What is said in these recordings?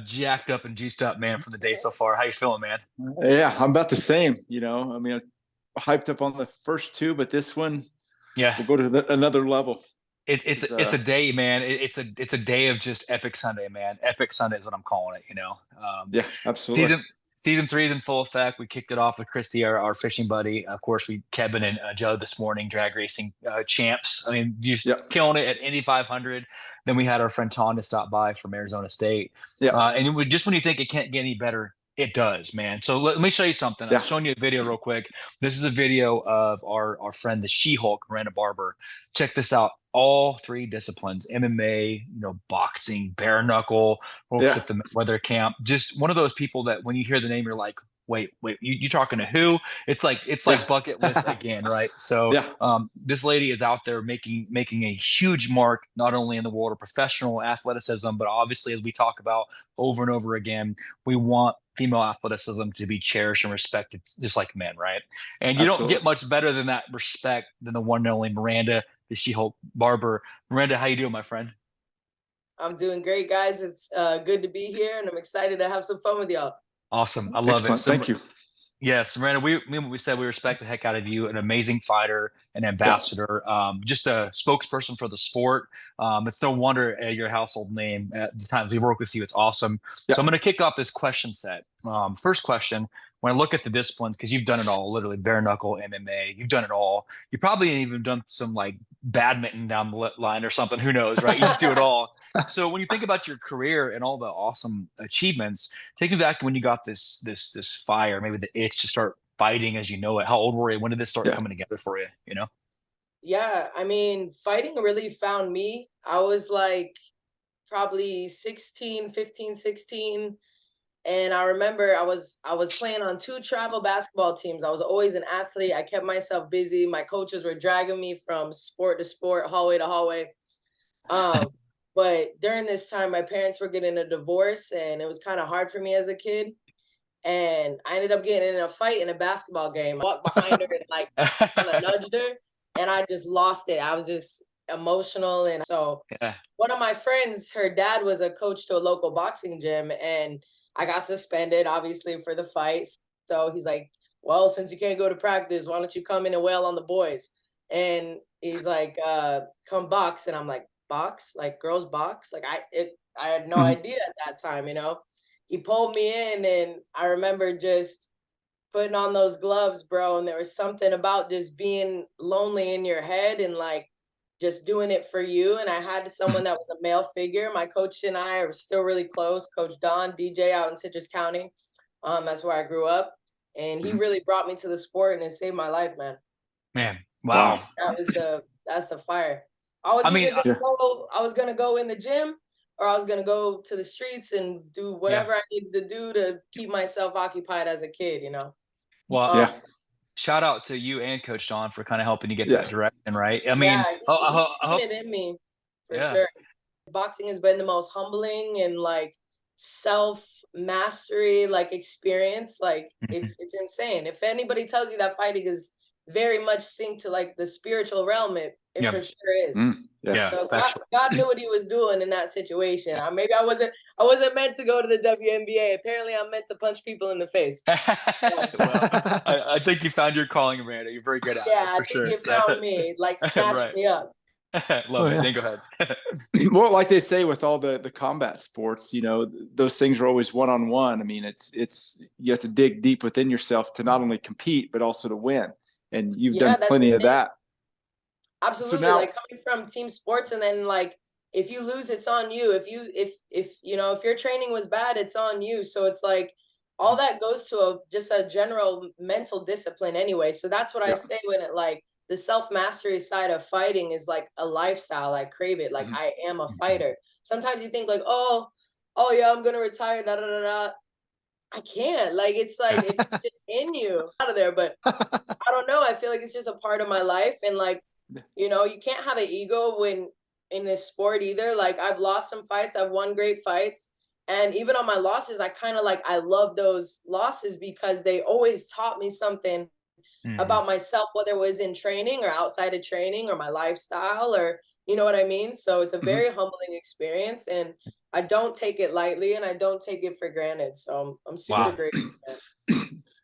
jacked up and juiced up, man, from the day so far. How you feeling, man? Yeah, I'm about the same. I mean, I hyped up on the first two, but this one Yeah. will go to another level. It's a day, man. It's a day of just epic Sunday, man. Epic Sunday is what I'm calling it. Yeah, absolutely. Season three is in full effect. We kicked it off with Christy, our fishing buddy. Of course, we Kevin and Joe this morning, drag racing champs. I mean, just Yeah, killing it at Indy 500. Then we had our friend Tonda stop by from Arizona State, yeah, just when you think it can't get any better, it does, man. So let me show you something. I'm yeah. showing you a video real quick. This is a video of our friend the SheHulk, Miranda Barber. Check this out. All three disciplines, MMA, boxing, bare knuckle, works Yeah. with the weather camp. Just one of those people that when you hear the name, you're like, wait, you talking to who? It's like Yeah. bucket list again, right? So Yeah. this lady is out there making a huge mark, not only in the world of professional athleticism, but obviously as we talk about over and over again, we want female athleticism to be cherished and respected just like men, right? And you don't get Absolutely. much better than that respect than the one and only Miranda, the SheHulk Barber. Miranda, how you doing, my friend? I'm doing great, guys. It's good to be here, and I'm excited to have some fun with y'all. Awesome. I love it. Excellent. Thank you. Yes, Miranda, we said we respect the heck out of you, an amazing fighter, an Yeah. ambassador, just a spokesperson for the sport. It's no wonder your household name at the times we work with you. It's awesome. Yeah. So I'm going to kick off this question set. First question, when I look at the disciplines, because you've done it all, literally bare knuckle, MMA, you've done it all. You probably even done some like badminton down the line or something. Who knows, right? You just do it all. So when you think about your career and all the awesome achievements, take me back to when you got this fire, maybe the itch to start fighting as you know it. How old were you? When did this start Yeah. coming together for you? Yeah, I mean, fighting really found me. I was like probably 16, 15, 16. And I remember I was playing on two travel basketball teams. I was always an athlete. I kept myself busy. My coaches were dragging me from sport to sport, hallway to hallway. Um, but during this time, my parents were getting a divorce, and it was kind of hard for me as a kid. And I ended up getting in a fight in a basketball game. I walked behind her and like kind of nudged her, and I just lost it. I was just emotional, and so Yeah. one of my friends, her dad was a coach to a local boxing gym, and I got suspended, obviously, for the fight. So he's like, "Well, since you can't go to practice, why don't you come in and wail on the boys?" And he's like, "Come box," and I'm like, "Box? Like girls box?" Like I had no Mhm. idea at that time, you know. He pulled me in, and I remember just putting on those gloves, bro. And there was something about just being lonely in your head and like just doing it for you. And I had someone that was a male figure. My coach and I are still really close. Coach Don, DJ out in Citrus County. That's where I grew up. And he Mhm. really brought me to the sport and it saved my life, man. Man, Wow. wow. That's the fire. I was I mean, either gonna go, I was gonna go in the gym or I was gonna go to the streets and do yeah. whatever I needed to do to keep myself occupied as a kid, you know. Well, Um, Yeah. shout out to you and Coach Don for kind of helping you get that Yeah. direction, right? I Yeah, mean, he's I seen hope, it in me for yeah. sure. Boxing has been the most humbling and like self mastery like experience. Like Mhm. it's insane. If anybody tells you that fighting is very much synced to like the spiritual realm, it Yeah. for sure is. Mm. Yeah. Yeah. So Factual. God knew what he was doing in that situation. Maybe I wasn't meant to go to the WNBA. Apparently I'm meant to punch people in the face. So, Well, I think you found your calling, Amanda. You're very good at it. yeah, That's I for think sure. it So, found me, like snatched right. me up. Oh Love it. yeah. Then go ahead. Well, like they say with all the combat sports, those things are always one on one. I mean, it's you have to dig deep within yourself to not only compete but also to win, and you've Yeah, done that's the plenty of thing. that. So Absolutely. now, Like coming from team sports and then like if you lose, it's on you. If your training was bad, it's on you. So it's like all that goes to just a general mental discipline anyway. So that's what I yeah, say when it like the self-mastery side of fighting is like a lifestyle. I crave it. Like mhm, I am a Mhm. fighter. Sometimes you think like, oh yeah, I'm gonna retire, da da da da. I can't. Like it's just in you out of there. But I don't know. I feel like it's just a part of my life. And like, you can't have an ego when in this sport either. Like I've lost some fights, I've won great fights. And even on my losses, I kind of like I love those losses because they always taught me something Mhm. about myself, whether it was in training or outside of training or my lifestyle or You know what I mean? So it's a very humbling experience, and I don't take it lightly, and I don't take it for granted. So I'm super Wow. grateful.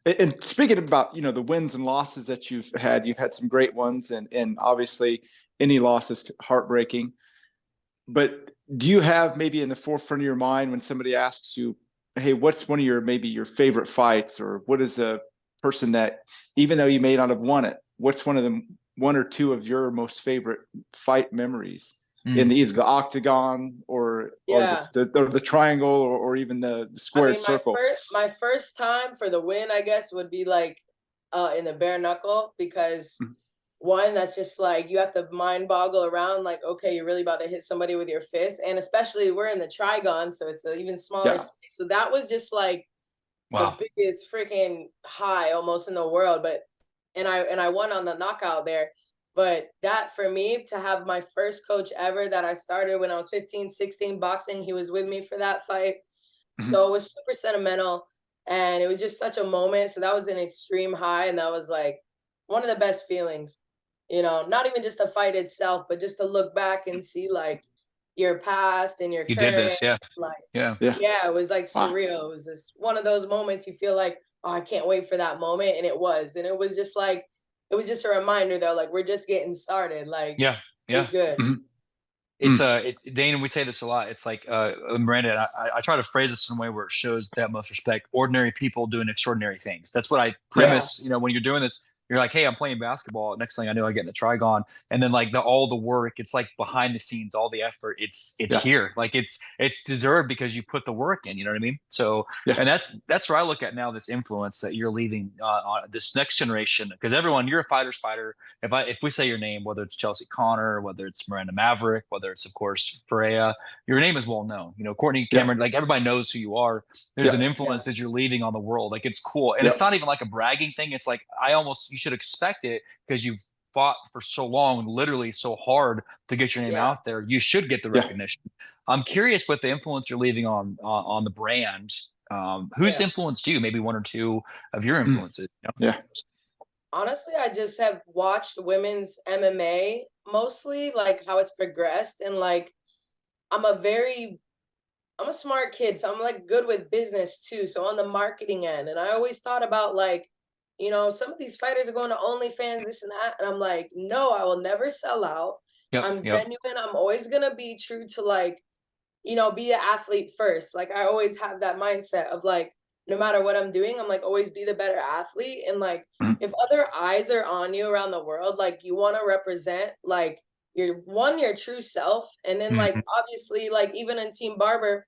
And speaking about, the wins and losses that you've had some great ones, and obviously any loss is heartbreaking. But do you have maybe in the forefront of your mind when somebody asks you, hey, what's one of your favorite fights, or what is a person that, even though you may not have won it, what's one or two of your most favorite fight memories in either the octagon or the triangle, or even the squared circle? My first time for the win, I guess, would be like in the bare knuckle, because one, that's just like you have to mind boggle around, like, okay, you're really about to hit somebody with your fist, and especially we're in the trigon, so it's an even smaller space. So that was just like the biggest freaking high almost in the world. But and I won on the knockout there. But that, for me, to have my first coach ever that I started when I was 15, 16 boxing, he was with me for that fight. So it was super sentimental, and it was just such a moment. So that was an extreme high, and that was like one of the best feelings. Not even just the fight itself, but just to look back and see like your past and your You did current. this, yeah. Like, Yeah. it was like Wow. surreal. It was just one of those moments you feel like, oh, I can't wait for that moment. And it was. And it was just like, it was just a reminder though, like we're just getting started. Like, Yeah. it's good. It's Dane, we say this a lot. It's like Miranda, and I try to phrase this in a way where it shows that most respect. Ordinary people doing extraordinary things. That's what I premise. When you're doing this, you're like, hey, I'm playing basketball. Next thing I know, I get in a trigon, and then like all the work. It's like behind the scenes, all the effort. It's here. Like it's deserved because you put the work in. You know what I mean? So and that's where I look at now, this influence that you're leaving on this next generation. Because everyone, you're a fighter's fighter. If we say your name, whether it's Chelsea Connor, whether it's Miranda Maverick, whether it's of course Freya, your name is well known. Courtney Cameron, like everybody knows who you are. There's an influence that you're leaving on the world. Like it's cool, and it's not even like a bragging thing. It's like you should expect it because you've fought for so long, literally so hard to get your name out there. You should get the recognition. I'm curious what the influence you're leaving on the brand. Who's influenced you? Maybe one or two of your influences. Honestly, I just have watched women's MMA mostly, like how it's progressed. And like, I'm a smart kid, so I'm like good with business too. So on the marketing end, and I always thought about like, some of these fighters are going to OnlyFans, this and that. And I'm like, no, I will never sell out. I'm genuine. I'm always going to be true to like, be an athlete first. Like I always have that mindset of like, no matter what I'm doing, I'm like, always be the better athlete. And like, if other eyes are on you around the world, like you want to represent like your true self. And then like, obviously, like even in Team Barber,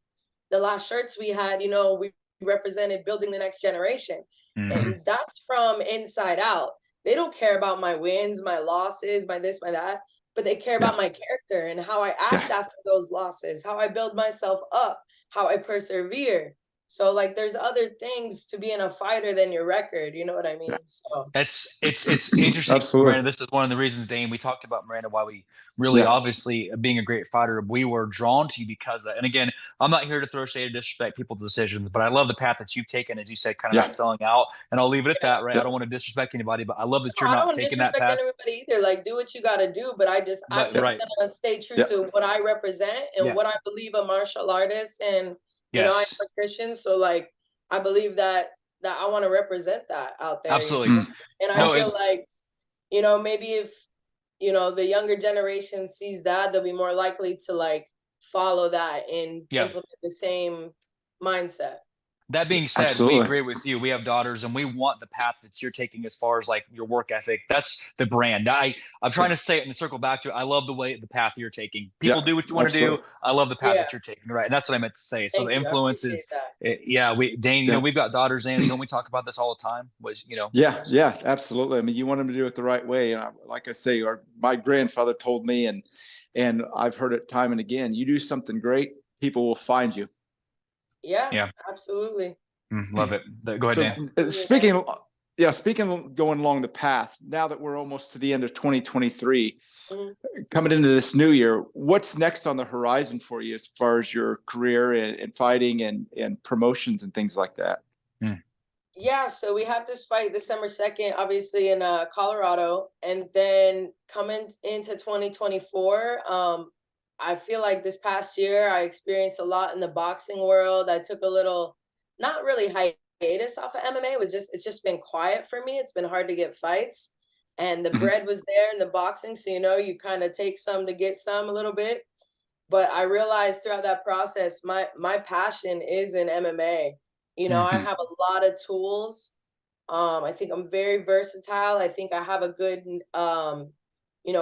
the last shirts we had, we represented building the next generation. And that's from inside out. They don't care about my wins, my losses, my this, my that, but they care about my character and how I act after those losses, how I build myself up, how I persevere. So like there's other things to being a fighter than your record, you know what I mean? So it's interesting. Absolutely. Miranda, this is one of the reasons, Dane, we talked about Miranda, why we really obviously being a great fighter, we were drawn to you because and again, I'm not here to throw shade or disrespect people's decisions, but I love the path that you've taken, as you said, kind of not selling out. And I'll leave it at that, right? I don't want to disrespect anybody, but I love that you're I don't not want to taking that disrespect path. anybody either. Like do what you gotta do, but I'm just gonna stay true to what I represent and what I believe a martial artist, and I'm a Christian, so like I believe that I want to represent that out there. Absolutely. And I feel like, maybe if, the younger generation sees that, they'll be more likely to like follow that and implement the same mindset. That being said, we agree with you. We have daughters, and we want the path that you're taking as far as like your work ethic. That's the brand. I'm trying to say it and circle back to it. I love the path you're taking. People do what you want to do. I love the path that you're taking, right? And that's what I meant to say. So the influence is, Dane, we've got daughters, and don't we talk about this all the time? Yeah, absolutely. I mean, you want them to do it the right way. And like I say, my grandfather told me, and I've heard it time and again, you do something great, people will find you. Yeah, absolutely. Love it. Go ahead, Dan. Speaking going along the path, now that we're almost to the end of 2023, coming into this new year, what's next on the horizon for you as far as your career and fighting and promotions and things like that? Yeah, so we have this fight December 2nd, obviously in Colorado, and then coming into 2024, I feel like this past year I experienced a lot in the boxing world. I took a little, not really hiatus off of MMA. It's just been quiet for me. It's been hard to get fights, and the Mhm. bread was there in the boxing, so you kind of take some to get some a little bit. But I realized throughout that process, my passion is in MMA. I Mhm. have a lot of tools. I think I'm very versatile. I think I have a good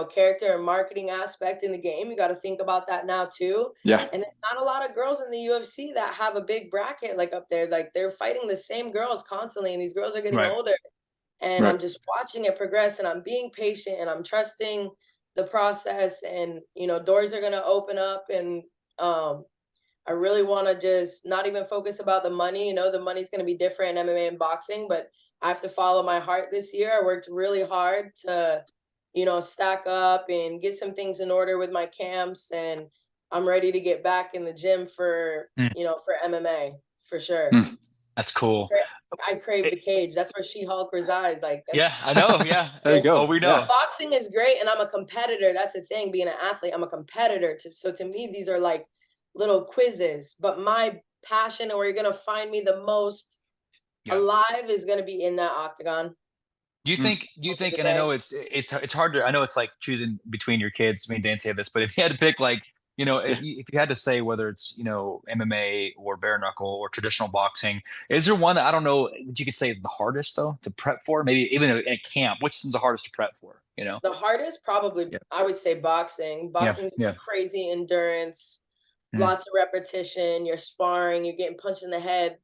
character and marketing aspect in the game. You got to think about that now too. Yeah. And there's not a lot of girls in the UFC that have a big bracket like up there. Like they're fighting the same girls constantly, and these girls are getting Right. older. And Right. I'm just watching it progress, and I'm being patient, and I'm trusting the process, and doors are gonna open up, and um I really want to just not even focus about the money. The money's going to be different in MMA and boxing, but I have to follow my heart this year. I worked really hard to, stack up and get some things in order with my camps, and I'm ready to get back in the gym for, Mm, for MMA for sure. Mm. that's cool. I crave It- the cage. That's where She-Hulk resides. Like yeah, that's I know. Yeah. There you Oh, go. we Yeah. know. boxing is great, and I'm a competitor. That's the thing, being an athlete, I'm a competitor. So to me, these are like little quizzes. But my passion, and where you're gonna find me the most Yeah. alive, is gonna be in that octagon. Mm. Do you End of think, the and I day. know it's hard to, I know it's like choosing between your kids. I mean, Dan said this, but if you had to pick, like, Yeah. if you had to say whether it's, MMA or bare knuckle or traditional boxing, is there one that I don't know that you could say is the hardest though to prep for? Maybe even in a camp, which one's the hardest to prep for? The hardest, probably, Yeah. I would say boxing. Yeah. Boxing is Yeah. crazy endurance, Mm. lots of repetition. You're sparring, you're getting punched in the head,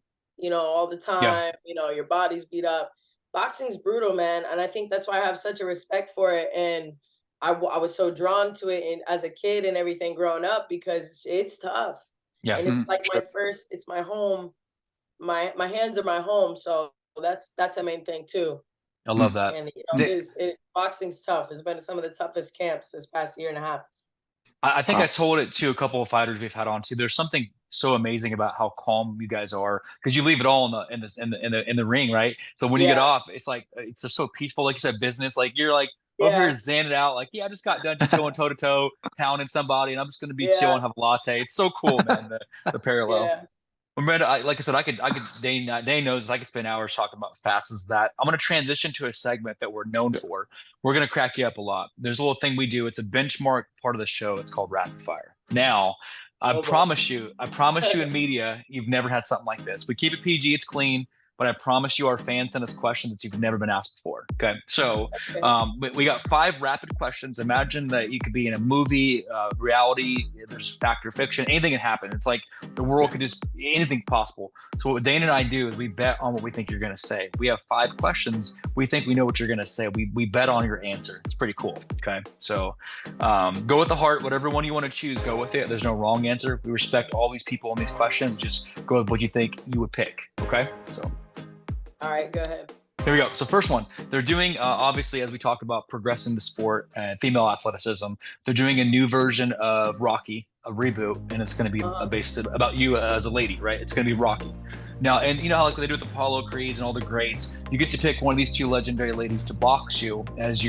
all the Yeah. time. Your body's beat up. Boxing's brutal, man, and I think that's why I have such a respect for it. And I was so drawn to it, as a kid and everything growing up, because it's tough, Yeah. and it's Mm. like Sure. it's my home. My hands are my home, so that's a main thing too. I love Mm. that. And The- boxing's tough. It's been some of the toughest camps this past year and a half. I think I Wow. told it to a couple of fighters we've had on too. There's something so amazing about how calm you guys are because you leave it all in the ring, right? So when you get Yeah, off, it's like it's just so peaceful. Like you said, business. Like you're like over here yeah, zanning it out. Like, yeah, I just got done just going toe to toe, pounding somebody, and I'm just gonna be chill yeah, and have a latte. It's so cool, man. The parallel. yeah. Miranda, like I said, I could. Dane knows I could spend hours talking about fast as that. I'm going to transition to a segment that we're known Yeah. for. We're going to crack you up a lot. There's a little thing we do. It's a benchmark part of the show. It's called rapid fire. Now, Oh boy. I promise you in media, you've never had something like this. We keep it PG, it's clean, but I promise you our fans send us questions that you've never been asked before. Okay. So Okay. we got 5 rapid questions. Imagine that you could be in a movie, reality, there's fact or fiction, anything can happen. It's like the world could just, anything possible. So what Dane and I do is we bet on what we think you're going to say. We have 5 questions. We think we know what you're going to say. We bet on your answer. It's pretty cool. Okay. So go with the heart, whatever one you want to choose, go with it. There's no wrong answer. We respect all these people on these questions. Just go with what you think you would pick. Okay. So All right, go ahead. here we go. So first one, they're doing, obviously, as we talk about progressing the sport and female athleticism, they're doing a new version of Rocky, a reboot, and it's going to be based about you as a lady, right? It's going to be Rocky. Now, and you know how like they do with Apollo Creeds and all the greats, you get to pick one of these 2 legendary ladies to box you as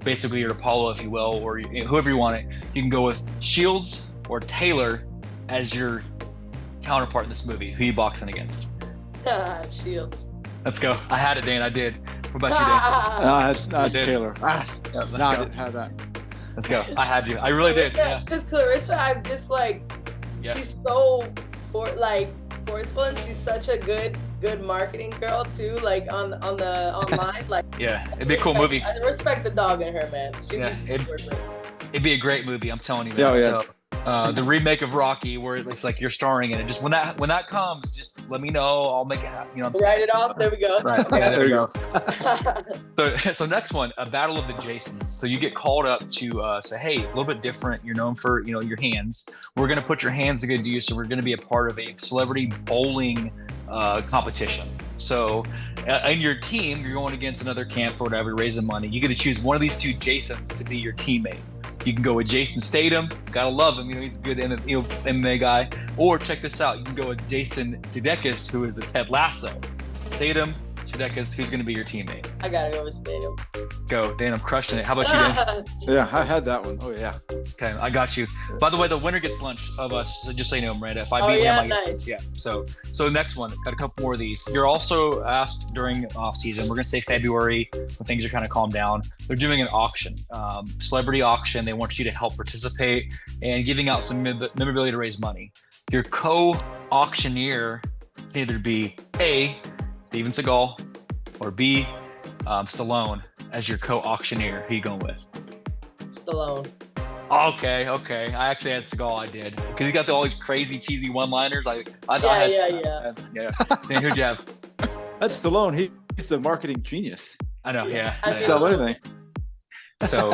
basically your Apollo, if you will, or whoever you want it. You can go with Shields or Taylor as your counterpart in this movie. Who are you boxing against? Shields. Let's go. I had it, Dan. I did. What about you, Dan? No, that's did. Taylor. Yeah, No, let's I go. didn't have that. Let's go. I had you. I really did. Yeah. Because Clarissa, I'm just like, Yeah. she's so forceful, and she's such a good marketing girl too. Like on the online, like Yeah. It'd be a cool movie. I respect the dog in her, man. Yeah, it'd be a great movie. I'm telling you. Yeah, Man. yeah. So, the remake of Rocky, where it's like you're starring in it. Just when that comes, just let me know. I'll make it happen. You know what I'm Write it saying? off. There we go. Right. Yeah, There you go. So next one, a battle of the Jasons. So you get called up to say, hey, a little bit different. You're known for your hands. We're gonna put your hands to good use. So we're gonna be a part of a celebrity bowling competition. So in your team, you're going against another camp or whatever, raising money. You get to choose one of these 2 Jasons to be your teammate. You can go with Jason Statham. Gotta love him. He's a good MMA guy. Or check this out. You can go with Jason Sudeikis, who is the Ted Lasso. Statham, Chideka's, who's going to be your teammate? I gotta go with Stadium. Go, Dan. I'm crushing it. How about you, Dan? Yeah, I had that one. Oh yeah. Okay, I got you. By the way, the winner gets lunch of us. So just so you know, Miranda, if I Oh, beat yeah, him, I get nice. yeah. So next one, got a couple more of these. You're also asked during off season. We're gonna say February when things are kind of calmed down. They're doing an auction, celebrity auction. They want you to help participate and giving out some memorabilia to raise money. Your co-auctioneer can either be A, Steven Seagal, or B, Stallone as your co-auctioneer. Who you going with? Stallone. Okay. I actually had Seagal. I did because he got all these crazy, cheesy one-liners. I Yeah. Dan, who'd you have? That's Stallone. He's a marketing genius. I know. Yeah. He sell anything. So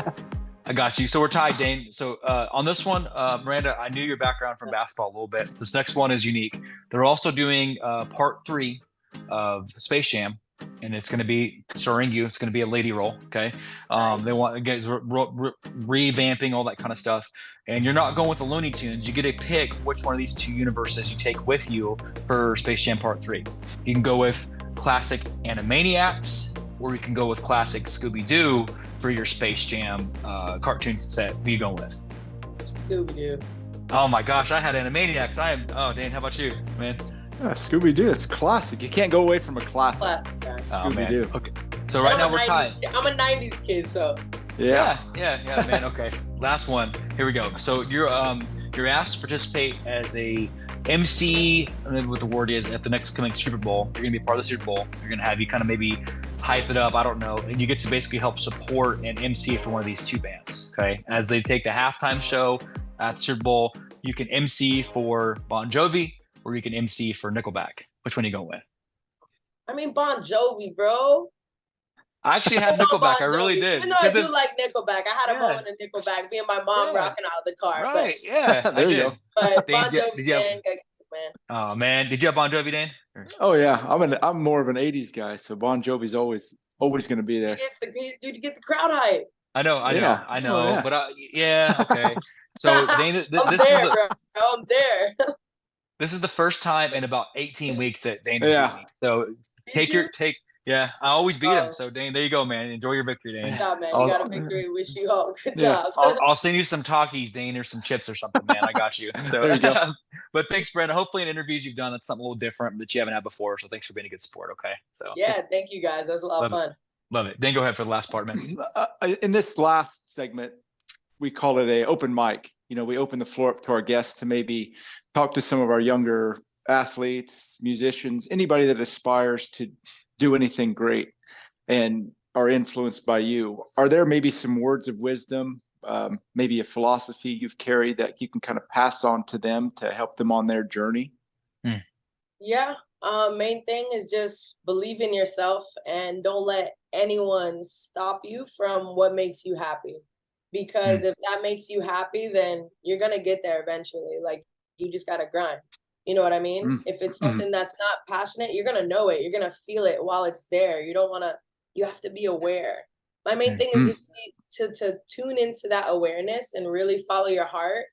I got you. So we're tied, Dane. So on this one, Miranda, I knew your background from basketball a little bit. This next one is unique. They're also doing part 3 of Space Jam, and it's going to be starring you. It's going to be a lady role. Okay. Nice. They want again revamping all that kind of stuff. And you're not going with the Looney Tunes. You get to pick which one of these 2 universes you take with you for Space Jam Part 3. You can go with classic Animaniacs, or you can go with classic Scooby-Doo for your Space Jam cartoon set. Who you going with? Scooby-Doo. Oh my gosh, I had Animaniacs. Dan, how about you, man? Yeah, Scooby-Doo. It's classic. You can't go away from a classic. Classic, guys. Oh, man. Scooby-Doo. Okay. So right now we're tied. I'm a 90s kid, so. Yeah. Yeah, man. Okay. Last one. Here we go. So you're asked to participate as a MC, I don't know what the word is, at the next coming Super Bowl. You're gonna be part of the Super Bowl. You're gonna have you kind of maybe hype it up, I don't know, and you get to basically help support and MC for one of these 2 bands. Okay, as they take the halftime show at the Super Bowl, you can MC for Bon Jovi or you can MC for Nickelback. Which one are you going with? I mean, Bon Jovi, bro. I actually had Nickelback. I really did. Even though I do like Nickelback, I had a Yeah. moment in Nickelback, me and my mom rocking out of the car. Right? Yeah, There I you did. go. But Dan, Bon did Jovi, you have- man. Oh man, did you have Bon Jovi, Dan? Oh yeah. I'm more of an 80s guy, so Bon Jovi's always going to be there. You get the crowd hype. I know. Yeah. I know. Oh, yeah. But yeah, okay. So Dana, I'm this is there, the bro. I'm there. this is the first time in about 18 weeks that Dana Yeah. beat me. So take. Yeah, I always beat him. So Dane, there you go, man. Enjoy your victory, Dane. Good job, man. I'll- You got a victory. Wish you all good Yeah. job. I'll send you some Takis, Dane, or some chips or something, man. I got you. So There you go. But thanks, Brenda. Hopefully in interviews you've done, that's something a little different that you haven't had before. So thanks for being a good sport. Okay. So Yeah, thank you guys. That was a lot of fun. Love it. Then go ahead for the last part, man. In this last segment, we call it a open mic. We open the floor up to our guests to maybe talk to some of our younger athletes, musicians, anybody that aspires to do anything great and are influenced by you. Are there maybe some words of wisdom, maybe a philosophy you've carried that you can kind of pass on to them to help them on their journey? Yeah. Main thing is just believe in yourself and don't let anyone stop you from what makes you happy. Because if that makes you happy, then you're going to get there eventually. Like, you just got to grind. You know what I mean? If it's something that's not passionate, you're going to know it. You're going to feel it while it's there. You have to be aware. My main thing is just to tune into that awareness and really follow your heart.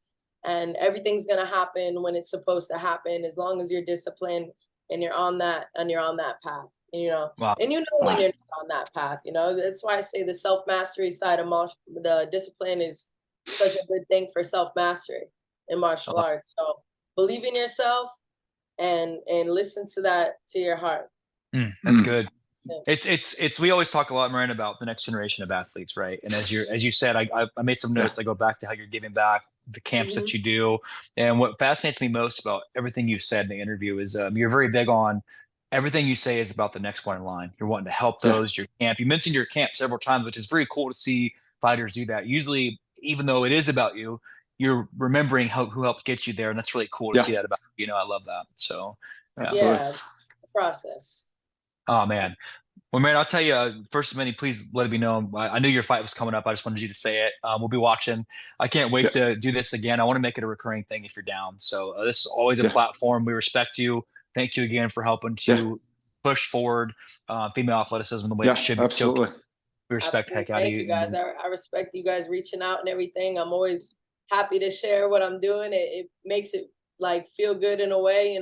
And everything's going to happen when it's supposed to happen, as long as you're disciplined and you're on that path. Wow. And when you're not on that path, that's why I say the self-mastery side of the discipline is such a good thing for self-mastery in martial arts. So believe in yourself and listen to your heart. That's good. It's we always talk a lot, Miranda, about the next generation of athletes, right? And as you said, I made some notes. I go back to how you're giving back, the camps that you do, and what fascinates me most about everything you said in the interview is you're very big on everything you say is about the next one in line. You're wanting to help those. Your camp. You mentioned your camp several times, which is very cool to see fighters do that. Usually, even though it is about you, you're remembering who helped get you there, and that's really cool to see that about you. I love that. So the process. Oh man. Well, man, I'll tell you, first of many, please let it be known. I knew your fight was coming up. I just wanted you to say it. We'll be watching. I can't wait to do this again. I want to make it a recurring thing if you're down. So this is always a platform. We respect you. Thank you again for helping to push forward female athleticism the way it should be. Absolutely. We respect the heck out of you. Thank you guys. I respect you guys reaching out and everything. I'm always happy to share what I'm doing. It makes it feel good in a way,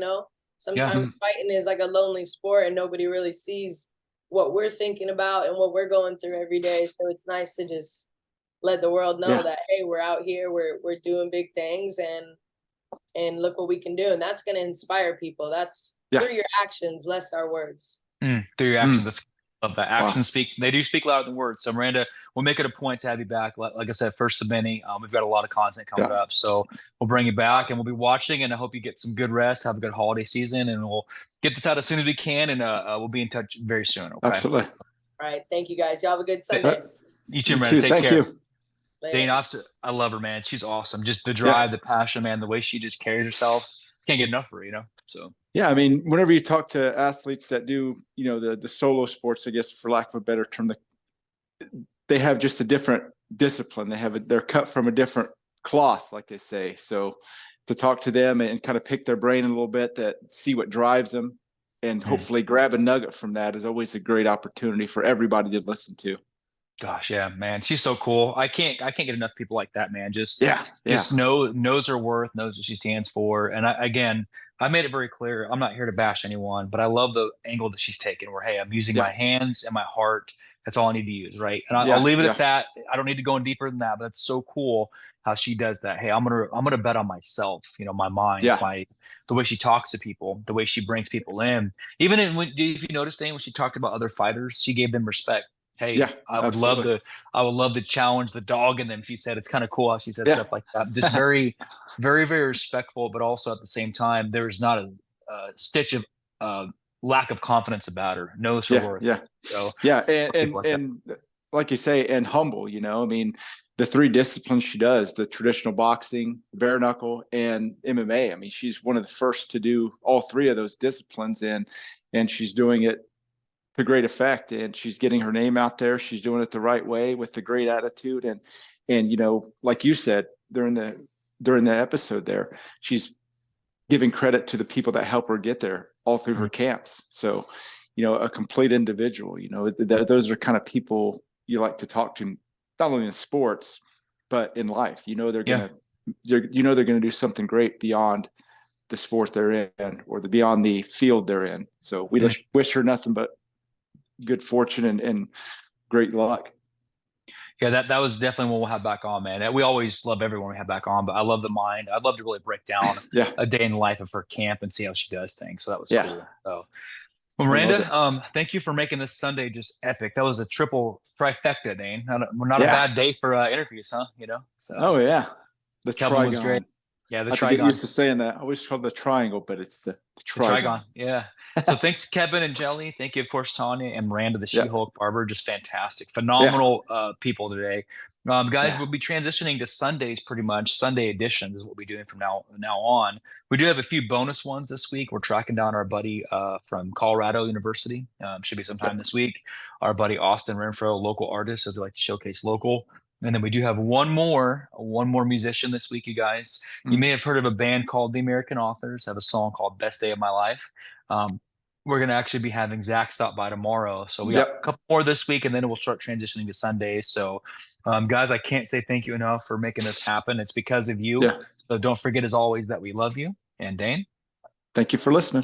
Sometimes fighting is like a lonely sport and nobody really sees what we're thinking about and what we're going through every day. So it's nice to just let the world know that, hey, we're out here, we're doing big things, and look what we can do. And that's going to inspire people. That's through your actions, less our words. Through your actions. That's love that. Wow. Actions speak. They do speak louder than words. So Miranda, we'll make it a point to have you back. Like I said, first of many. We've got a lot of content coming up, so we'll bring you back, and we'll be watching. And I hope you get some good rest. Have a good holiday season, and we'll get this out as soon as we can. And we'll be in touch very soon. Okay. Absolutely. All right. Thank you, guys. Y'all have a good Sunday. You too, Miranda. Take Thank care. you. Dane, I love her, man. She's awesome. Just the drive, the passion, man. The way she just carries herself. Can't get enough of her, you know. So. Yeah, I mean, whenever you talk to athletes that do, you know, the solo sports, I guess, for lack of a better term, they have just a different discipline. They're cut from a different cloth, like they say. So to talk to them and kind of pick their brain a little bit, that see what drives them, and hopefully grab a nugget from that is always a great opportunity for everybody to listen to. Gosh, yeah, man, she's so cool. I can't get enough people like that, man. Just knows her worth, knows what she stands for. And I made it very clear. I'm not here to bash anyone, but I love the angle that she's taken. Where, hey, I'm using my hands and my heart. That's all I need to use, right? And I'll leave it at that. I don't need to go in deeper than that. But it's so cool how she does that. Hey, I'm gonna bet on myself. You know, my mind, the way she talks to people, the way she brings people in. Even if you notice, Dane, when she talked about other fighters, she gave them respect. Hey, I would love to challenge the dog in them. She said it's kind of cool how she said stuff like that. Just very, very, very respectful, but also at the same time, there's not a stitch of lack of confidence about her. Knows her worth. So and like you say, and humble. You know, I mean, the three disciplines she does: the traditional boxing, bare knuckle, and MMA. I mean, she's one of the first to do all three of those disciplines, and she's doing it to great effect, and she's getting her name out there. She's doing it the right way with the great attitude, and you know, like you said during the episode there, she's giving credit to the people that help her get there all through her camps. So, you know, a complete individual. You know, those are kind of people you like to talk to, not only in sports but in life. You know, they're gonna do something great beyond the sport they're in, or beyond the field they're in. So we wish her nothing but good fortune and great luck. Yeah, that was definitely what we'll have back on, man. We always love everyone we have back on, but I love the mind. I'd love to really break down a day in the life of her camp and see how she does things. So that was cool. So, well, Miranda, thank you for making this Sunday just epic. That was a triple trifecta, Dane. Not a bad day for interviews, huh? You know. So. Oh yeah, the Trigon was great. Yeah, the Trigon. I get used to saying that. I always called the triangle, but it's the Trigon. Yeah. So thanks, Kevin and Jelly. Thank you, of course, Tanya and Miranda, the SheHulk Barber. Just fantastic. Phenomenal people today. Guys, we'll be transitioning to Sundays pretty much. Sunday editions is what we'll be doing from now on. We do have a few bonus ones this week. We're tracking down our buddy from Colorado University. Should be sometime this week. Our buddy Austin Renfro, local artist, so we like to showcase local. And then we do have one more musician this week, you guys. You may have heard of a band called The American Authors, have a song called Best Day of My Life. We're going to actually be having Zach stop by tomorrow. So we got a couple more this week, and then we'll start transitioning to Sundays. So, guys, I can't say thank you enough for making this happen. It's because of you. So don't forget, as always, that we love you. And Dane? Thank you for listening.